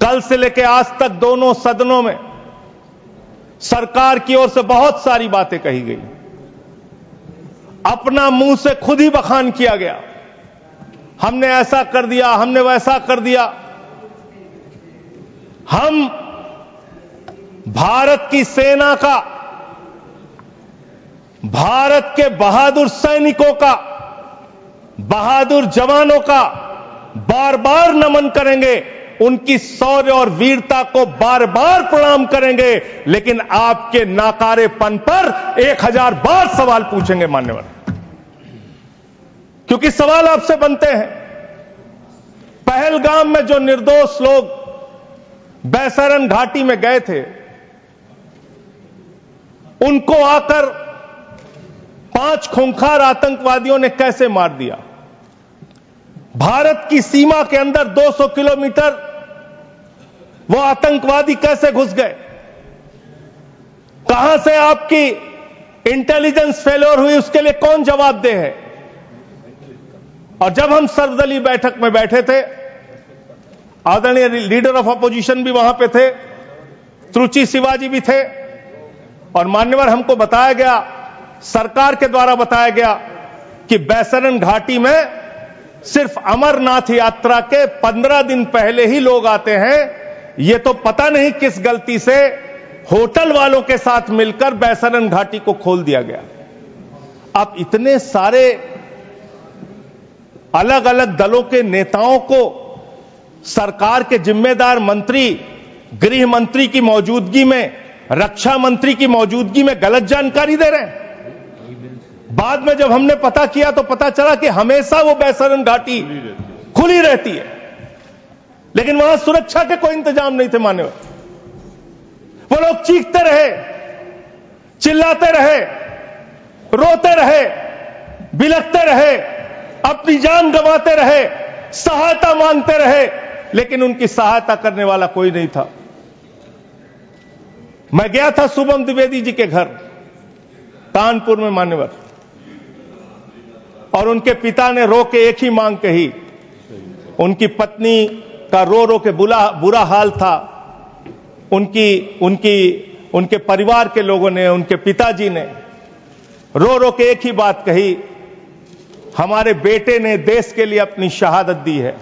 कल से लेकर आज तक दोनों सदनों में सरकार की ओर से बहुत सारी बातें कही गई, अपना मुंह से खुद ही बखान किया गया, हमने ऐसा कर दिया, हमने वैसा कर दिया। हम भारत की सेना का, भारत के बहादुर सैनिकों का, बहादुर जवानों का बार बार नमन करेंगे, उनकी शौर्य और वीरता को बार बार प्रणाम करेंगे, लेकिन आपके नाकारेपन पर 1000 बार सवाल पूछेंगे मान्यवर, क्योंकि सवाल आपसे बनते हैं। पहलगाम में जो निर्दोष लोग बैसरन घाटी में गए थे, उनको आकर 5 खूंखार आतंकवादियों ने कैसे मार दिया? भारत की सीमा के अंदर 200 किलोमीटर वो आतंकवादी कैसे घुस गए? कहां से आपकी इंटेलिजेंस फेलियर हुई, उसके लिए कौन जवाबदेह है? और जब हम सर्वदलीय बैठक में बैठे थे, आदरणीय लीडर ऑफ अपोजिशन भी वहां पे थे, त्रुचि शिवाजी भी थे, और मान्यवर हमको बताया गया, सरकार के द्वारा बताया गया कि बैसरन घाटी में सिर्फ अमरनाथ यात्रा के 15 दिन पहले ही लोग आते हैं। ये तो पता नहीं किस गलती से होटल वालों के साथ मिलकर बैसरन घाटी को खोल दिया गया। अब इतने सारे अलग अलग दलों के नेताओं को सरकार के जिम्मेदार मंत्री, गृह मंत्री की मौजूदगी में, रक्षा मंत्री की मौजूदगी में गलत जानकारी दे रहे हैं। बाद में जब हमने पता किया तो पता चला कि हमेशा वो बैसरन घाटी खुली रहती है, लेकिन वहां सुरक्षा के कोई इंतजाम नहीं थे मान्यवर। वो लोग चीखते रहे, चिल्लाते रहे, रोते रहे, बिलखते रहे, अपनी जान गंवाते रहे, सहायता मांगते रहे, लेकिन उनकी सहायता करने वाला कोई नहीं था। मैं गया था शुभम द्विवेदी जी के घर कानपुर में मान्यवर, और उनके पिता ने रो के एक ही मांग कही। उनकी पत्नी का रो रो के बुरा हाल था, उनके परिवार के लोगों ने, उनके पिताजी ने रो रो के एक ही बात कही, हमारे बेटे ने देश के लिए अपनी शहादत दी है।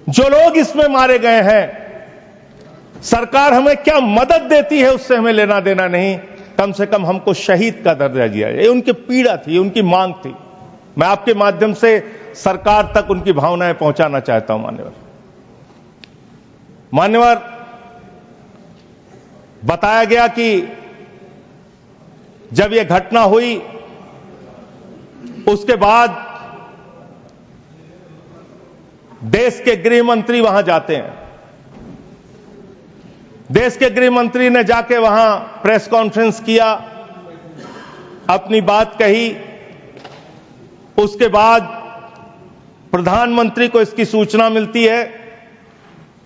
जो लोग इसमें मारे गए हैं, सरकार हमें क्या मदद देती है उससे हमें लेना देना नहीं, कम से कम हमको शहीद का दर्जा दिया। ये उनकी पीड़ा थी, उनकी मांग थी। मैं आपके माध्यम से सरकार तक उनकी भावनाएं पहुंचाना चाहता हूं मान्यवर। बताया गया कि जब यह घटना हुई उसके बाद देश के गृह मंत्री वहां जाते हैं। देश के गृह मंत्री ने जाके वहां प्रेस कॉन्फ्रेंस किया, अपनी बात कही। उसके बाद प्रधानमंत्री को इसकी सूचना मिलती है।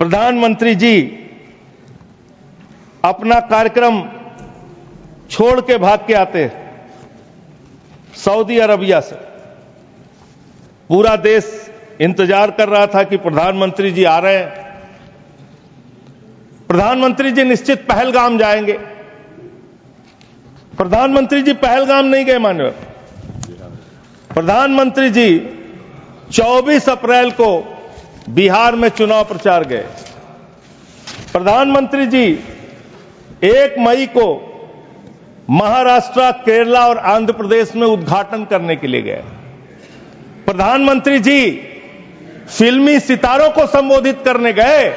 प्रधानमंत्री जी अपना कार्यक्रम छोड़ के भाग के आते सऊदी अरबिया से। पूरा देश इंतजार कर रहा था कि प्रधानमंत्री जी आ रहे हैं। प्रधानमंत्री जी निश्चित पहलगाम जाएंगे। प्रधानमंत्री जी पहलगाम नहीं गए मान्यवर। प्रधानमंत्री जी 24 अप्रैल को बिहार में चुनाव प्रचार गए। प्रधानमंत्री जी 1 मई को महाराष्ट्र, केरला और आंध्र प्रदेश में उद्घाटन करने के लिए गए। प्रधानमंत्री जी फिल्मी सितारों को संबोधित करने गए,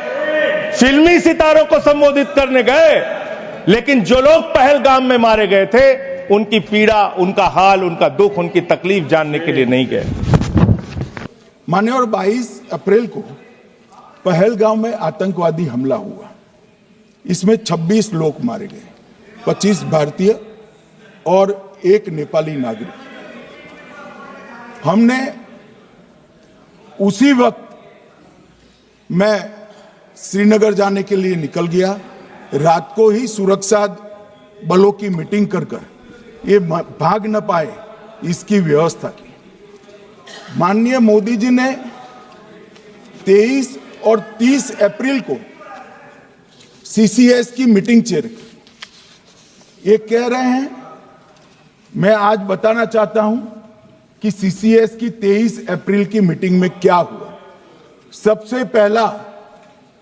फिल्मी सितारों को संबोधित करने गए, लेकिन जो लोग पहलगाम में मारे गए थे उनकी पीड़ा, उनका हाल, उनका दुख, उनकी तकलीफ जानने के लिए नहीं गए। मान्यवर 22 अप्रैल को पहलगाम में आतंकवादी हमला हुआ। इसमें 26 लोग मारे गए, 25 भारतीय और 1 नेपाली नागरिक। हमने उसी वक्त मैं श्रीनगर जाने के लिए निकल गया। रात को ही सुरक्षा बलों की मीटिंग कर ये भाग न पाए इसकी व्यवस्था की। माननीय मोदी जी ने 23 और 30 अप्रैल को सीसीएस की मीटिंग चेयर की। ये कह रहे हैं, मैं आज बताना चाहता हूं कि सीसीएस की 23 अप्रैल की मीटिंग में क्या हुआ। सबसे पहला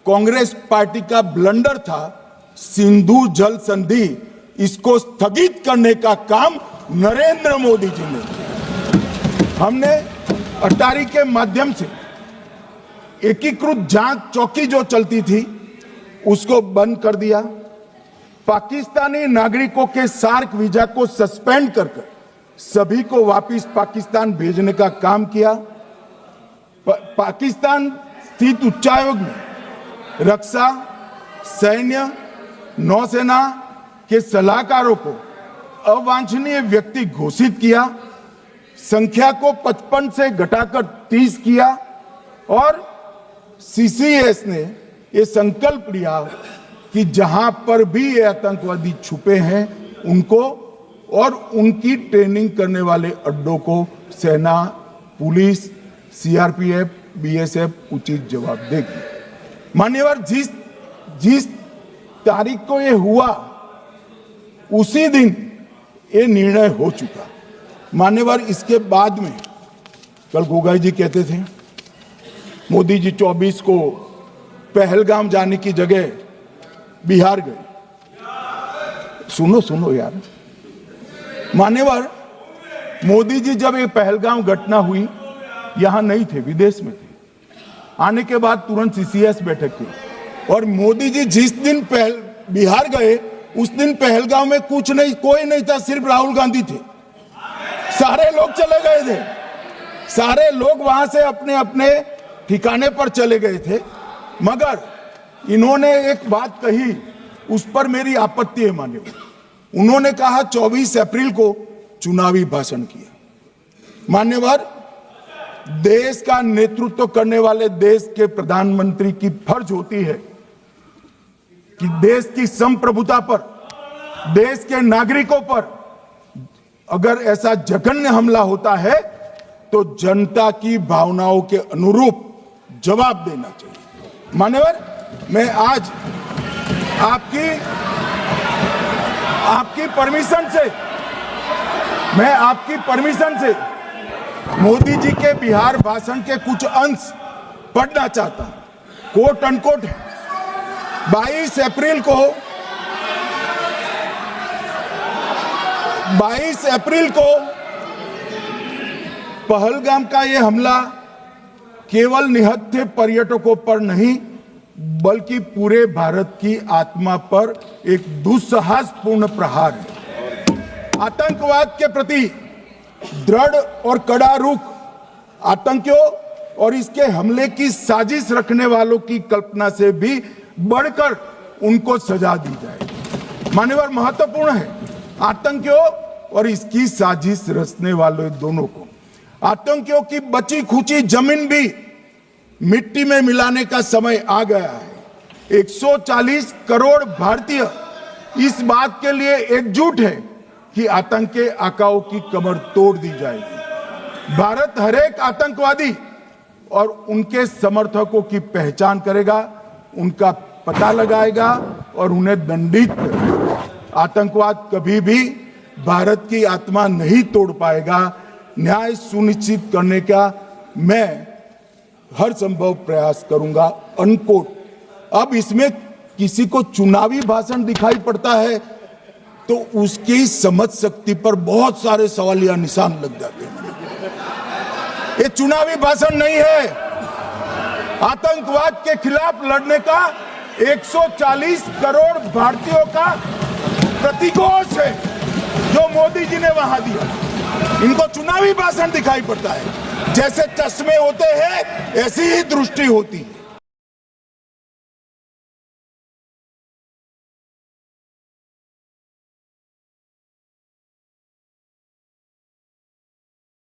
कांग्रेस पार्टी का ब्लंडर था सिंधु जल संधि, इसको स्थगित करने का काम नरेंद्र मोदी जी ने किया। हमने अटारी के माध्यम से एकीकृत जांच चौकी जो चलती थी उसको बंद कर दिया। पाकिस्तानी नागरिकों के सार्क वीजा को सस्पेंड कर सभी को वापस पाकिस्तान भेजने का काम किया। पाकिस्तान स्थित उच्चायोग में रक्षा, सैन्य, नौसेना के सलाहकारों को अवांछनीय व्यक्ति घोषित किया। संख्या को 55 से घटाकर 30 किया और सीसीएस ने ये संकल्प लिया कि जहां पर भी ये आतंकवादी छुपे हैं उनको और उनकी ट्रेनिंग करने वाले अड्डों को सेना, पुलिस, सीआरपीएफ, बीएसएफ उचित जवाब देगी। मान्यवर, जिस तारीख को ये हुआ उसी दिन ये निर्णय हो चुका। मान्यवर, इसके बाद में कल गोगाई जी कहते थे मोदी जी 24 को पहलगाम जाने की जगह बिहार गए। सुनो यार, मान्यवर, मोदी जी जब ये पहलगाम घटना हुई यहां नहीं थे, विदेश में थे। आने के बाद तुरंत सीसीएस बैठक की और मोदी जी जिस दिन बिहार गए उस दिन पहलगाम में कुछ नहीं, कोई नहीं था, सिर्फ राहुल गांधी थे। सारे लोग चले गए थे, सारे लोग वहां से अपने अपने ठिकाने पर चले गए थे। मगर इन्होंने एक बात कही, उस पर मेरी आपत्ति है मान्यवर। उन्होंने कहा 24 अप्रैल को चुनावी भाषण किया। मान्यवर, देश का नेतृत्व करने वाले देश के प्रधानमंत्री की फर्ज होती है कि देश की संप्रभुता पर, देश के नागरिकों पर अगर ऐसा जघन्य हमला होता है तो जनता की भावनाओं के अनुरूप जवाब देना चाहिए। मान्यवर, मैं आज आपकी परमिशन से मोदी जी के बिहार भाषण के कुछ अंश पढ़ना चाहता हूं। कोट अनकोट है। 22 अप्रैल को पहलगाम का यह हमला केवल निहत्थे पर्यटकों पर नहीं बल्कि पूरे भारत की आत्मा पर एक दुस्साहसपूर्ण प्रहार है। आतंकवाद के प्रति दृढ़ और कड़ा रुख, आतंकियों और इसके हमले की साजिश रखने वालों की कल्पना से भी बढ़कर उनको सजा दी जाए। मान्यवर, महत्वपूर्ण है आतंकियों और इसकी साजिश रचने वाले दोनों को। आतंकियों की बची खुची जमीन भी मिट्टी में मिलाने का समय आ गया है। 140 करोड़ भारतीय इस बात के लिए एकजुट है कि आतंकी आकाओं की कमर तोड़ दी जाएगी। भारत हर एक आतंकवादी और उनके समर्थकों की पहचान करेगा, उनका पता लगाएगा और उन्हें दंडित करेगा। आतंकवाद कभी भी भारत की आत्मा नहीं तोड़ पाएगा। न्याय सुनिश्चित करने का मैं हर संभव प्रयास करूंगा। अनकोट। अब इसमें किसी को चुनावी भाषण दिखाई पड़ता है तो उसकी समझ शक्ति पर बहुत सारे सवालिया निशान लग जाते हैं। ये चुनावी भाषण नहीं है, आतंकवाद के खिलाफ लड़ने का 140 करोड़ भारतीयों का प्रतिघोष है जो मोदी जी ने वहां दिया। इनको चुनावी भाषण दिखाई पड़ता है। जैसे चश्मे होते हैं ऐसी ही दृष्टि होती है।